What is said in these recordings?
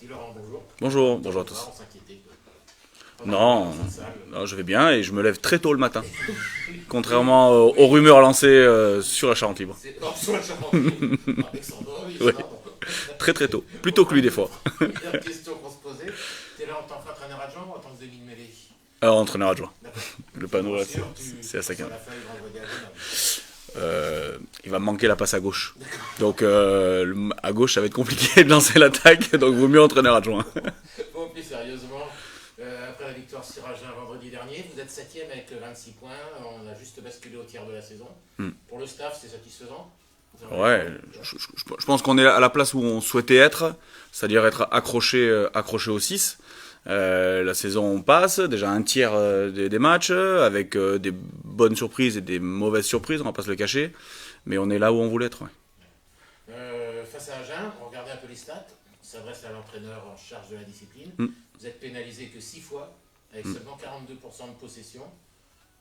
Dis Laurent, bonjour. Bonjour, T'en bonjour à fais pas, tous. on s'inquiétait. Non, Dans cette salle. non, je vais bien et je me lève très tôt le matin. Contrairement aux rumeurs lancées sur la Charente Libre. C'est hors sur la Charente. Alexandre, oui, Oui, ça va. très très tôt. Plus tôt que lui des fois. Première question qu'on se posait. T'es là en tant qu'entraîneur adjoint ou en tant que demi-mêlée? Alors, entraîneur adjoint. D'accord. Le panneau, là, Bien sûr, c'est à sa sur carte. la feuille vendredi à Grenoble. Il va me manquer la passe à gauche. Donc, à gauche, ça va être compliqué de lancer l'attaque. Donc, vaut mieux entraîneur adjoint. Bon, plus sérieusement, après la victoire sur Agen vendredi dernier, vous êtes 7ème avec 26 points. On a juste basculé au tiers de la saison. Pour le staff, c'est satisfaisant? Ouais, je pense qu'on est à la place où on souhaitait être, c'est-à-dire être accroché au 6. La saison passe, déjà un tiers des matchs, avec des bonnes surprises et des mauvaises surprises, on va pas se le cacher, mais on est là où on voulait être. Ouais. Face à Agen, on regardait un peu les stats. On s'adresse à l'entraîneur en charge de la discipline. Vous êtes pénalisé que 6 fois, avec seulement 42% de possession,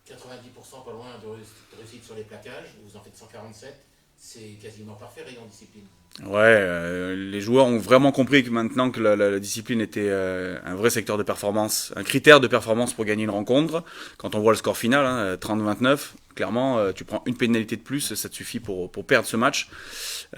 90% pas loin de réussite sur les plaquages. Vous en faites 147. C'est quasiment parfait, rayon discipline. Ouais, les joueurs ont vraiment compris que maintenant que la discipline était un vrai secteur de performance, un critère de performance pour gagner une rencontre. Quand on voit le score final, hein, 30-29, clairement, tu prends une pénalité de plus, ça te suffit pour perdre ce match.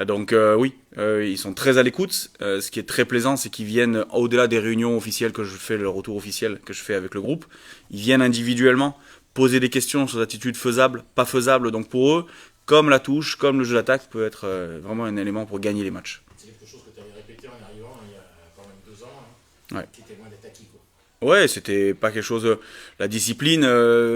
Donc oui, ils sont très à l'écoute. Ce qui est très plaisant, c'est qu'ils viennent au-delà des réunions officielles que je fais, le retour officiel que je fais avec le groupe. Ils viennent individuellement poser des questions sur l'attitude faisable, pas faisable. Donc pour eux, comme la touche, comme le jeu d'attaque peut être vraiment un élément pour gagner les matchs. C'est quelque chose que tu avais répété en arrivant il y a quand même 2 ans, Ouais. qui était loin d'être acquis, quoi. Ouais, c'était pas quelque chose. La discipline,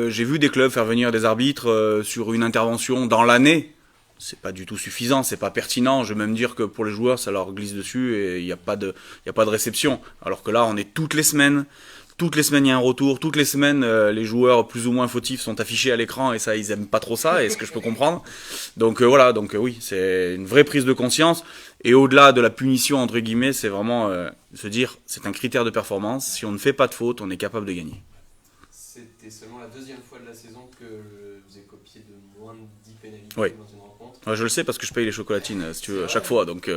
j'ai vu des clubs faire venir des arbitres sur une intervention dans l'année. C'est pas du tout suffisant, c'est pas pertinent. Je vais même dire que pour les joueurs, ça leur glisse dessus et il n'y a pas de réception. Alors que là, on est toutes les semaines. Toutes les semaines, il y a un retour. Toutes les semaines, les joueurs plus ou moins fautifs sont affichés à l'écran et ça, ils aiment pas trop ça, et ce que je peux comprendre. Donc voilà, donc oui, c'est une vraie prise de conscience. Et au-delà de la punition, entre guillemets, c'est vraiment se dire, c'est un critère de performance. Si on ne fait pas de faute, on est capable de gagner. C'était seulement la deuxième fois de la saison que vous avez copié de moins de 10 pénalités Oui. dans une rencontre. Ouais, je le sais parce que je paye les chocolatines, si tu veux, à chaque fois. Donc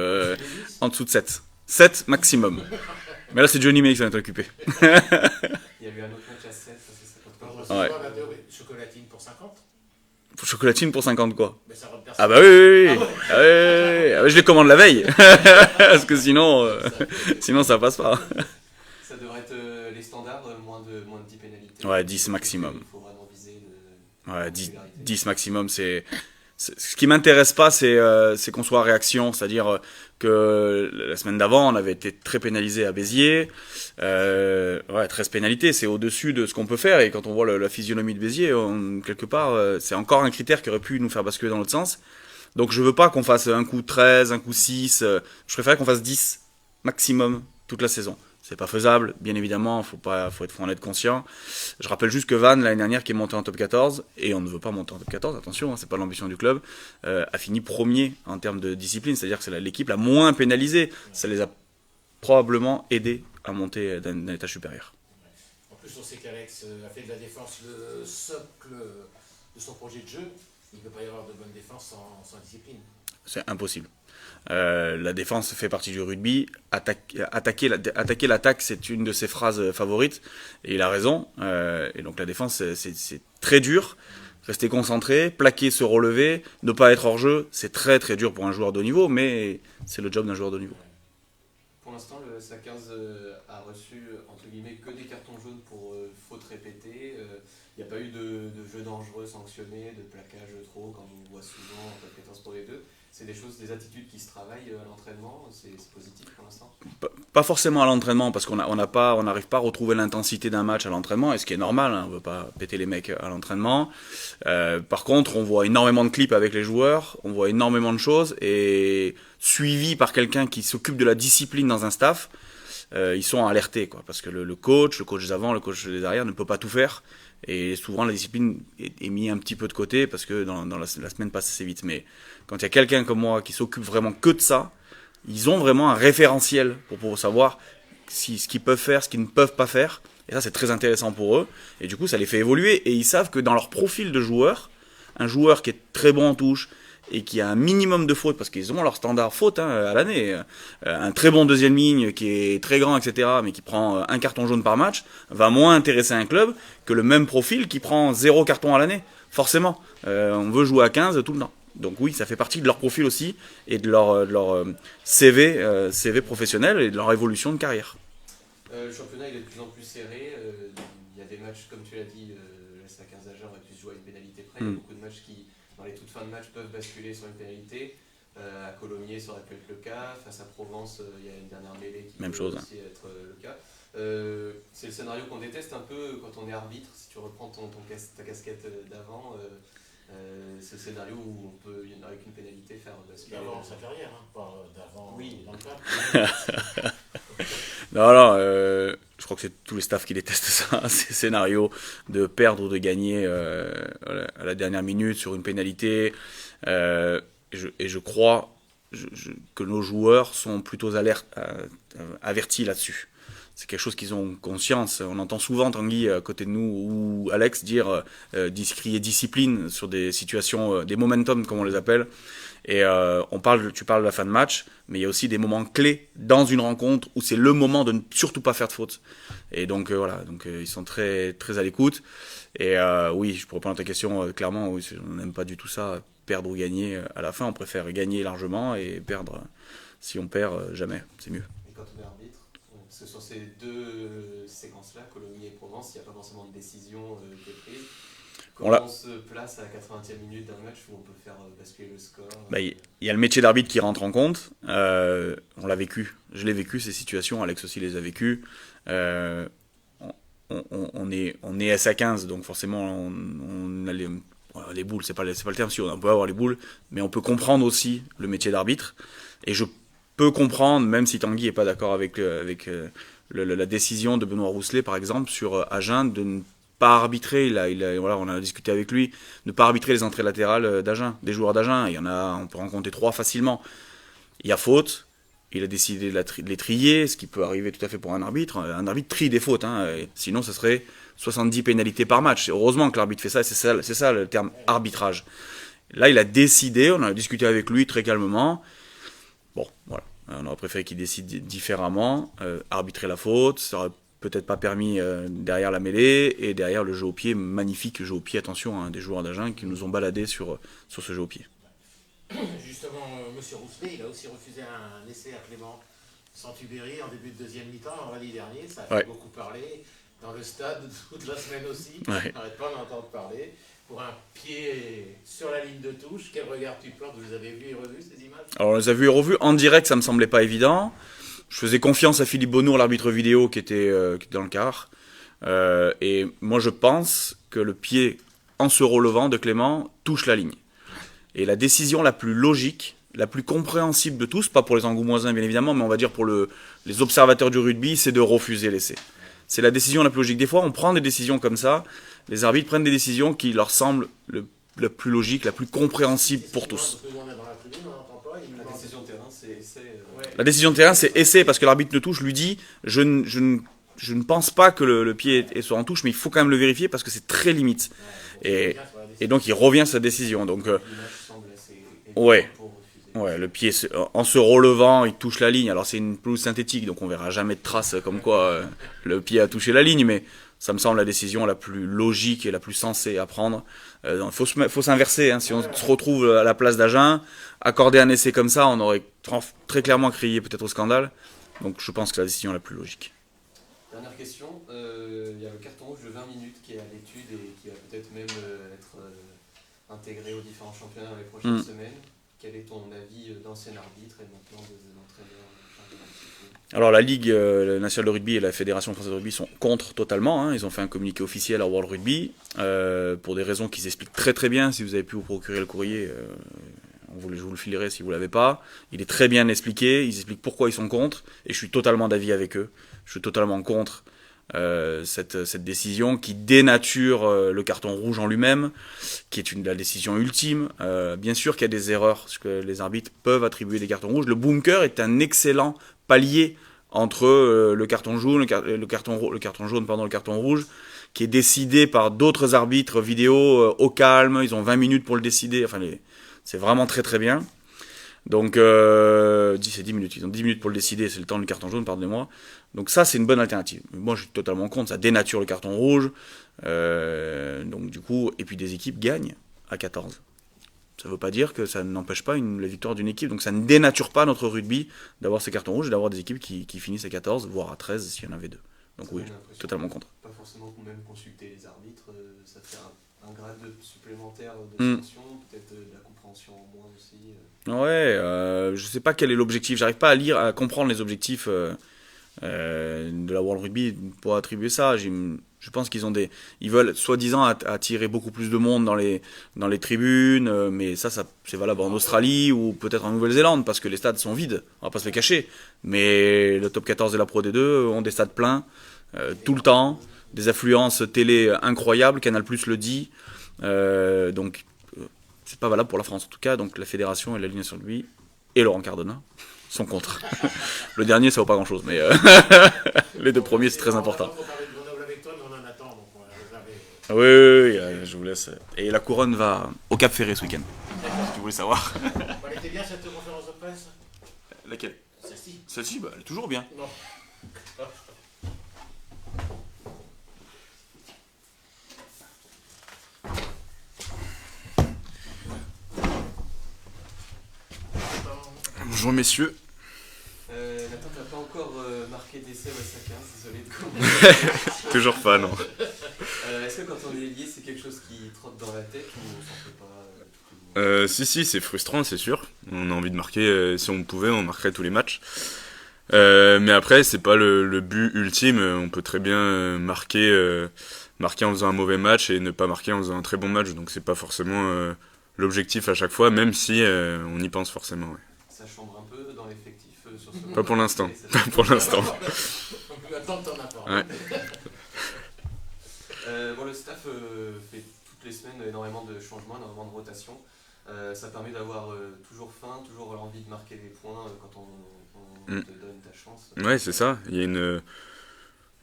en dessous de 7. 7 maximum. Mais là, c'est Johnny May qui s'en est occupé. Il y a eu un autre match à 7, ça c'est 50 On points. reçoit Ouais. pas la chocolatine pour 50, Chocolatine pour 50 quoi. mais ça rentre Ah personne. bah oui, oui, oui. Ah oui, oui, oui. Ah ouais, je les commande la veille. Parce que sinon, sinon ça passe pas. Ça devrait être les standards, moins de 10 pénalités. Ouais, 10 maximum. Il faut vraiment viser de Ouais, 10, régularité. 10 maximum, ce qui m'intéresse pas, c'est qu'on soit à réaction. C'est-à-dire que la semaine d'avant, on avait été très pénalisé à Béziers. Ouais, 13 pénalités, c'est au-dessus de ce qu'on peut faire. Et quand on voit la physionomie de Béziers, quelque part, c'est encore un critère qui aurait pu nous faire basculer dans l'autre sens. Donc je veux pas qu'on fasse un coup 13, un coup 6. Je préfère qu'on fasse 10 maximum toute la saison. C'est pas faisable, bien évidemment, faut en être conscient. Je rappelle juste que Vannes, l'année dernière, qui est monté en top 14, et on ne veut pas monter en top 14, attention, hein, c'est pas l'ambition du club, a fini premier en termes de discipline, c'est-à-dire que c'est l'équipe la moins pénalisée. Ça les a probablement aidés à monter d'un étage supérieur. En plus, on sait qu'Alex a fait de la défense le socle de son projet de jeu. Il ne peut pas y avoir de bonne défense sans discipline. C'est impossible. La défense fait partie du rugby. Attaquer l'attaque, c'est une de ses phrases favorites. Et il a raison. Et donc la défense, c'est très dur. Rester concentré, plaquer, se relever, ne pas être hors jeu, c'est très très dur pour un joueur de haut niveau, mais c'est le job d'un joueur de haut niveau. Pour l'instant, le SA15 a reçu entre guillemets que des cartons jaunes pour fautes répétées. Il n'y a pas eu de jeu dangereux sanctionné, de plaquage trop, comme on voit souvent en top 14 pour les deux. C'est des choses, des attitudes qui se travaillent à l'entraînement. C'est positif pour l'instant. Pas forcément à l'entraînement, parce qu'on n'arrive pas à retrouver l'intensité d'un match à l'entraînement, et ce qui est normal, hein, on ne veut pas péter les mecs à l'entraînement. Par contre, on voit énormément de clips avec les joueurs, on voit énormément de choses, et suivi par quelqu'un qui s'occupe de la discipline dans un staff, ils sont alertés, quoi, parce que le coach des avant, le coach des arrière ne peut pas tout faire, et souvent la discipline est mise un petit peu de côté, parce que dans la semaine passe assez vite. Mais quand il y a quelqu'un comme moi qui s'occupe vraiment que de ça, ils ont vraiment un référentiel pour pouvoir savoir ce qu'ils peuvent faire, ce qu'ils ne peuvent pas faire. Et ça, c'est très intéressant pour eux. Et du coup, ça les fait évoluer. Et ils savent que dans leur profil de joueur, un joueur qui est très bon en touche, et qui a un minimum de fautes, parce qu'ils ont leur standard faute à l'année, un très bon deuxième ligne qui est très grand, etc., mais qui prend un carton jaune par match, va moins intéresser un club que le même profil qui prend 0 carton à l'année. Forcément, on veut jouer à 15 tout le temps. Donc oui, ça fait partie de leur profil aussi, et de leur CV professionnel, et de leur évolution de carrière. Le championnat il est de plus en plus serré. Il y a des matchs, comme tu l'as dit, la SA15 Agen aurait pu se jouer à une pénalité près. Il y a beaucoup de matchs qui, dans les toutes fins de match, peuvent basculer sur une pénalité. À Colomiers, ça aurait pu être le cas. Face à Provence, il y a une dernière mêlée qui peut aussi être le cas. C'est le scénario qu'on déteste un peu quand on est arbitre. Si tu reprends ta casquette d'avant, c'est le scénario où on peut, avec une pénalité, faire basculer. D'avant sa carrière, pas d'avant oui. dans le club. Non, je crois que c'est tous les staffs qui détestent ça, ces scénarios de perdre ou de gagner à la dernière minute sur une pénalité. Et je crois que nos joueurs sont plutôt avertis là-dessus. C'est quelque chose qu'ils ont conscience. On entend souvent Tanguy à côté de nous ou Alex crier discipline sur des situations, des momentum comme on les appelle. Et tu parles de la fin de match, mais il y a aussi des moments clés dans une rencontre où c'est le moment de ne surtout pas faire de faute. Et donc ils sont très très à l'écoute. Et oui, je pourrais répondre à ta question clairement. Oui, on n'aime pas du tout ça, perdre ou gagner à la fin. On préfère gagner largement et perdre. Si on perd, jamais, c'est mieux. Et quand on est arbitre, parce que sur ces deux séquences-là, Colomiers et Provence, il n'y a pas forcément de décision qui est prise. Comment on se place à la 80e minute d'un match où on peut faire basculer le score? Il y a le métier d'arbitre qui rentre en compte. On l'a vécu. Je l'ai vécu, ces situations. Alex aussi les a vécues. On est SA15, donc forcément, on a les boules. C'est pas le terme, si on peut avoir les boules. Mais on peut comprendre aussi le métier d'arbitre. Et je peux comprendre, même si Tanguy n'est pas d'accord avec la décision de Benoît Rousselet, par exemple, sur Agen, de ne pas arbitrer, voilà, on a discuté avec lui, ne pas arbitrer les entrées latérales d'Agen, des joueurs d'Agen. Il y en a, on peut en compter 3 facilement. Il y a faute, il a décidé de les trier, ce qui peut arriver tout à fait pour un arbitre. Un arbitre trie des fautes, sinon ce serait 70 pénalités par match. Heureusement que l'arbitre fait ça, c'est ça le terme arbitrage. Là, il a décidé, on a discuté avec lui très calmement. Bon, voilà, on aurait préféré qu'il décide différemment, arbitrer la faute, ça aurait peut-être pas permis derrière la mêlée et derrière le jeu au pied, magnifique jeu au pied, attention, des joueurs d'Agen qui nous ont baladés sur ce jeu au pied. Justement, M. Rousselet, il a aussi refusé un essai à Clément Santubéry en début de deuxième mi-temps, en rallye dernier, ça a fait beaucoup parler, dans le stade toute la semaine aussi, on n'arrête pas d'en entendre parler, pour un pied sur la ligne de touche. Quel regard tu plantes? Vous avez vu et revu ces images? Alors on les a vus et revus, en direct ça me semblait pas évident. Je faisais confiance à Philippe Bonnour, l'arbitre vidéo qui était dans le quart. Et moi je pense que le pied en se relevant de Clément touche la ligne. Et la décision la plus logique, la plus compréhensible de tous, pas pour les angoumoisins bien évidemment, mais on va dire pour les observateurs du rugby, c'est de refuser l'essai. C'est la décision la plus logique. Des fois on prend des décisions comme ça, les arbitres prennent des décisions qui leur semblent la plus logique, la plus compréhensible pour tous. La décision de terrain, c'est essai. La décision de terrain, c'est essai, parce que l'arbitre ne touche, lui dit je ne pense pas que le pied soit en touche, mais il faut quand même le vérifier parce que c'est très limite. Et donc il revient à sa décision. Donc, le pied, en se relevant, il touche la ligne. Alors c'est une pelouse synthétique, donc on verra jamais de traces comme quoi le pied a touché la ligne, mais ça me semble la décision la plus logique et la plus sensée à prendre. Il faut s'inverser. Si on se retrouve à la place d'Agen, accorder un essai comme ça, on aurait très clairement crié peut-être au scandale. Donc je pense que c'est la décision la plus logique. Dernière question. Il y a le carton rouge de 20 minutes qui est à l'étude et qui va peut-être même être intégré aux différents championnats dans les prochaines semaines. Quel est ton avis d'ancien arbitre et maintenant d'entraîneur? Alors la Ligue nationale de rugby et la Fédération française de rugby sont contre totalement. Ils ont fait un communiqué officiel à World Rugby pour des raisons qui s'expliquent très très bien. Si vous avez pu vous procurer le courrier, je vous le filerai si vous ne l'avez pas. Il est très bien expliqué, ils expliquent pourquoi ils sont contre et je suis totalement d'avis avec eux. Je suis totalement contre cette décision qui dénature le carton rouge en lui-même, qui est la décision ultime. Bien sûr qu'il y a des erreurs, parce que les arbitres peuvent attribuer des cartons rouges. Le bunker est un excellent palier entre le carton jaune, le carton rouge, qui est décidé par d'autres arbitres vidéo au calme. Ils ont 20 minutes pour le décider. Enfin, C'est vraiment très très bien. Donc, c'est 10 minutes. Ils ont 10 minutes pour le décider, c'est le temps du carton jaune, pardonnez-moi. Donc ça, c'est une bonne alternative. Moi, je suis totalement contre, ça dénature le carton rouge. Donc du coup, et puis des équipes gagnent à 14. Ça ne veut pas dire que ça n'empêche pas la victoire d'une équipe. Donc ça ne dénature pas notre rugby d'avoir ces cartons rouges et d'avoir des équipes qui finissent à 14, voire à 13 s'il y en avait deux. Donc oui, totalement contre. Pas forcément même consulter les arbitres, ça fait un grade supplémentaire de sanction, peut-être de la compréhension en moins aussi. Ouais, je sais pas quel est l'objectif. J'arrive pas à comprendre les objectifs de la World Rugby pour attribuer ça. Je pense ils veulent soi-disant attirer beaucoup plus de monde dans les tribunes, mais ça c'est valable en Australie ou peut-être en Nouvelle-Zélande parce que les stades sont vides, on va pas se les cacher. Mais le top 14 et la Pro D2 ont des stades pleins tout le temps, des affluences télé incroyables, Canal+ le dit, donc c'est pas valable pour la France en tout cas. Donc la fédération et la Ligue nationale de rugby et Laurent Cardona sont contre. Le dernier ça vaut pas grand chose, mais les deux premiers c'est très important. Oui, je vous laisse. Et la couronne va au Cap Ferré ce week-end, si vous voulez savoir. Elle était bien cette conférence de presse? Laquelle? Celle-ci. Celle-ci, elle est toujours bien. Non. Bonjour messieurs. Nathan n'a pas encore marqué d'essai à sa 15, désolé de commencer. Toujours pas, non. Est-ce que quand on est lié, c'est quelque chose qui trotte dans la tête ou on s'en fait pas Si, c'est frustrant, c'est sûr. On a envie de marquer, si on pouvait, on marquerait tous les matchs. Mais après, c'est pas le but ultime. On peut très bien marquer en faisant un mauvais match et ne pas marquer en faisant un très bon match. Donc c'est pas forcément l'objectif à chaque fois, même si on y pense forcément. Ouais. Ça chambre un peu dans l'effectif sur ce Pas pour l'instant. Pas pour l'instant. Attends que t'en as pas. Ouais. Bon, le staff fait toutes les semaines énormément de changements, énormément de rotations. Ça permet d'avoir toujours faim, toujours envie de marquer des points quand on te donne ta chance. Ouais, c'est ça. Il y a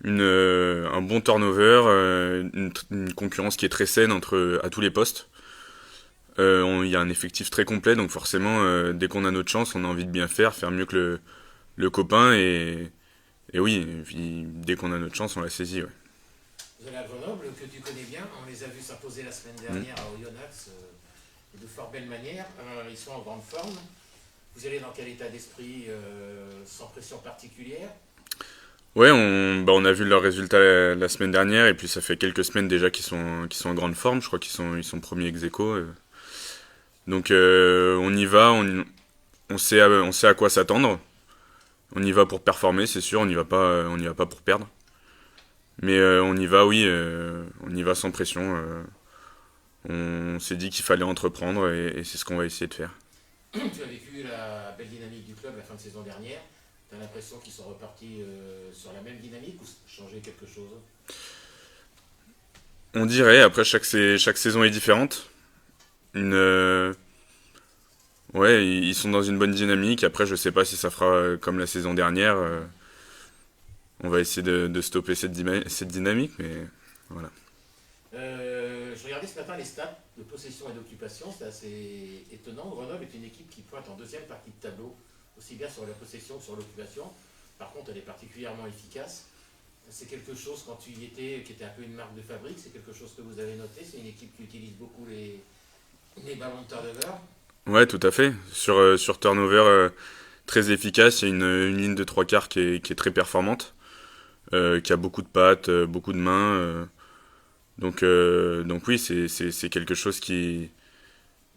un bon turnover, une concurrence qui est très saine à tous les postes. Il y a un effectif très complet, donc forcément, dès qu'on a notre chance, on a envie de bien faire mieux que le copain. Et oui, et puis, dès qu'on a notre chance, on la saisit. Ouais. Vous allez à Grenoble, que tu connais bien, on les a vus s'imposer la semaine dernière à Oyonnax de fort belle manière. Ils sont en grande forme. Vous allez dans quel état d'esprit, sans pression particulière? Ouais, on a vu leurs résultats la semaine dernière, et puis ça fait quelques semaines déjà qu'ils sont en grande forme. Je crois qu'ils sont premiers ex-aequo. Donc on y va, on sait à quoi s'attendre. On y va pour performer, c'est sûr, on y va pas pour perdre. Mais on y va, oui, on y va sans pression. On s'est dit qu'il fallait entreprendre et c'est ce qu'on va essayer de faire. Tu as vécu la belle dynamique du club la fin de saison dernière. Tu as l'impression qu'ils sont repartis sur la même dynamique ou changé quelque chose? On dirait, après chaque saison est différente. Ouais, ils sont dans une bonne dynamique. Après, je sais pas si ça fera comme la saison dernière. On va essayer de stopper cette dynamique, mais voilà. Je regardais ce matin les stats de possession et d'occupation, c'est assez étonnant. Grenoble est une équipe qui pointe en deuxième partie de tableau, aussi bien sur la possession que sur l'occupation. Par contre, elle est particulièrement efficace. C'est quelque chose, quand tu y étais, qui était un peu une marque de fabrique, c'est quelque chose que vous avez noté. C'est une équipe qui utilise beaucoup les ballons de turnover. Ouais, tout à fait. Sur turnover très efficace, il y a une ligne de 3/4 qui est très performante, qui a beaucoup de pattes, beaucoup de mains. Donc oui, c'est quelque chose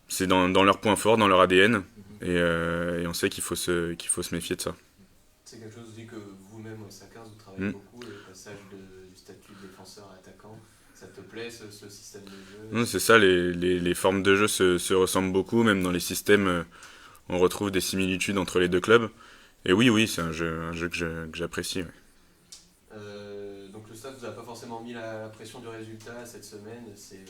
c'est dans leur point fort, dans leur ADN, et on sait qu'il faut se méfier de ça. C'est quelque chose dit que vous-même au SA15 vous travaillez beaucoup, le passage du statut de défenseur à attaquant. Ça te plaît ce système de jeu? Non, c'est ça, les formes de jeu se ressemblent beaucoup, même dans les systèmes, on retrouve des similitudes entre les deux clubs. Et oui, c'est un jeu que j'apprécie. Ouais. Donc le staff vous a pas forcément mis la pression du résultat cette semaine, c'est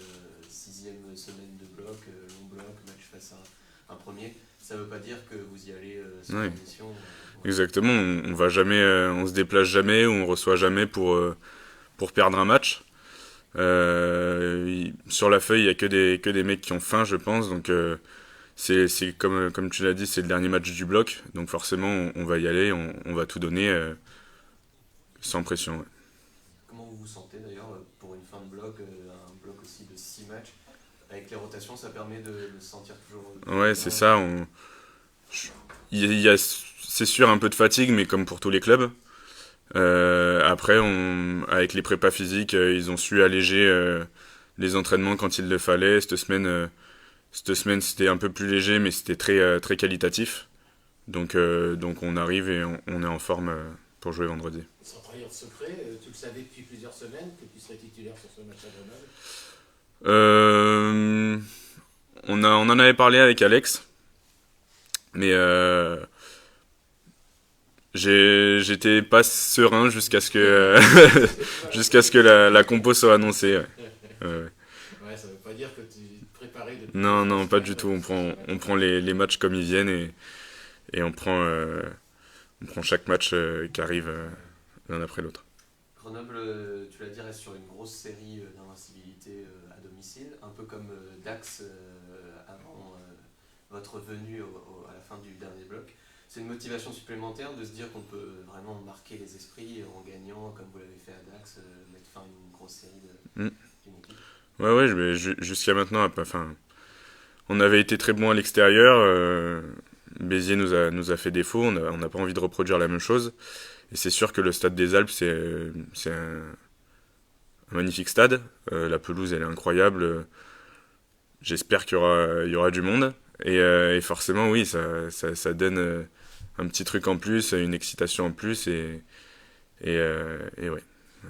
6e semaine de bloc, long bloc, match face à un premier. Ça veut pas dire que vous y allez sans condition. Exactement, on va jamais, on se déplace jamais, ou on reçoit jamais pour perdre un match. Sur la feuille, il y a que des mecs qui ont faim, je pense, donc c'est comme tu l'as dit, c'est le dernier match du bloc, donc forcément on va y aller, on va tout donner sans pression. Ouais. Comment vous vous sentez d'ailleurs pour une fin de bloc, un bloc aussi de 6 matchs? Avec les rotations, ça permet de se sentir toujours... Ouais, c'est ça. Il y a, c'est sûr, un peu de fatigue, mais comme pour tous les clubs. Après, avec les prépas physiques, ils ont su alléger les entraînements quand il le fallait. Cette semaine, c'était un peu plus léger, mais c'était très qualitatif. Donc on arrive et on est en forme pour jouer vendredi. Sans trahir de secret, tu le savais depuis plusieurs semaines que tu serais titulaire sur ce match à Grenoble. On en avait parlé avec Alex, mais j'étais pas serein jusqu'à ce que la compo soit annoncée. Ouais. Ouais, ça veut pas dire que tu te préparais depuis... Non, pas du tout. On prend les matchs comme ils viennent et on prend chaque match qui arrive l'un après l'autre. Grenoble, tu l'as dit, reste sur une grosse série d'invincibilité à domicile, un peu comme Dax avant votre venue à la fin du dernier bloc. C'est une motivation supplémentaire de se dire qu'on peut vraiment marquer les esprits en gagnant, comme vous l'avez fait à Dax, mettre fin à une grosse série d'une équipe. Ouais, mais jusqu'à maintenant, enfin, on avait été très bon à l'extérieur. Béziers nous a fait défaut, on n'a pas envie de reproduire la même chose. Et c'est sûr que le stade des Alpes, c'est un magnifique stade. La pelouse, elle est incroyable. J'espère qu'il y aura du monde. Et forcément, oui, ça donne un petit truc en plus, une excitation en plus. Et ouais.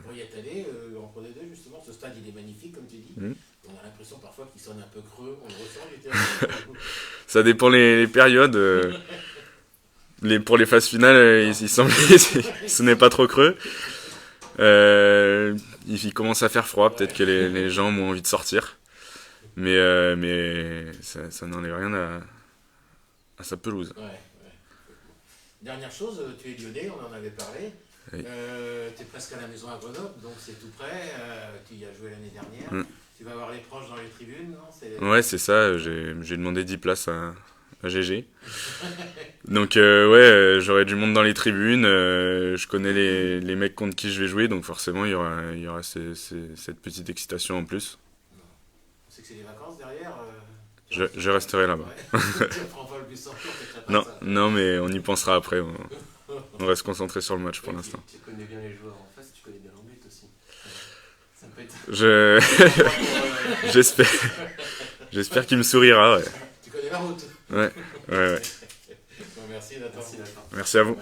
Pour y être allé, en Pro D2, justement, ce stade, il est magnifique, comme tu dis. On a l'impression parfois qu'il sonne un peu creux, on le ressent du terrain. Ça dépend les périodes. Pour les phases finales, il semblait ce n'est pas trop creux. Il commence à faire froid, peut-être que les gens ont envie de sortir. Mais ça n'enlève rien à sa pelouse. Ouais. Dernière chose, tu es lyonnais, on en avait parlé. Oui. Tu es presque à la maison à Grenoble, donc c'est tout près. Tu y as joué l'année dernière. Tu vas avoir les proches dans les tribunes, non? Ouais, c'est ça. J'ai demandé 10 places à GG. Donc j'aurai du monde dans les tribunes. Je connais les mecs contre qui je vais jouer, donc forcément il y aura cette petite excitation en plus. C'est que c'est les vacances derrière. Je resterai là-bas. Ouais. Tu prends pas le bus en cours, Non, mais on y pensera après. On reste concentré sur le match pour l'instant. Tu connais bien les joueurs en face, tu connais bien leur but aussi. Ça peut être... J'espère qu'il me sourira. Ouais. Tu connais la route. Ouais. Bon, merci Nathan. Merci, Nathan. Merci à vous.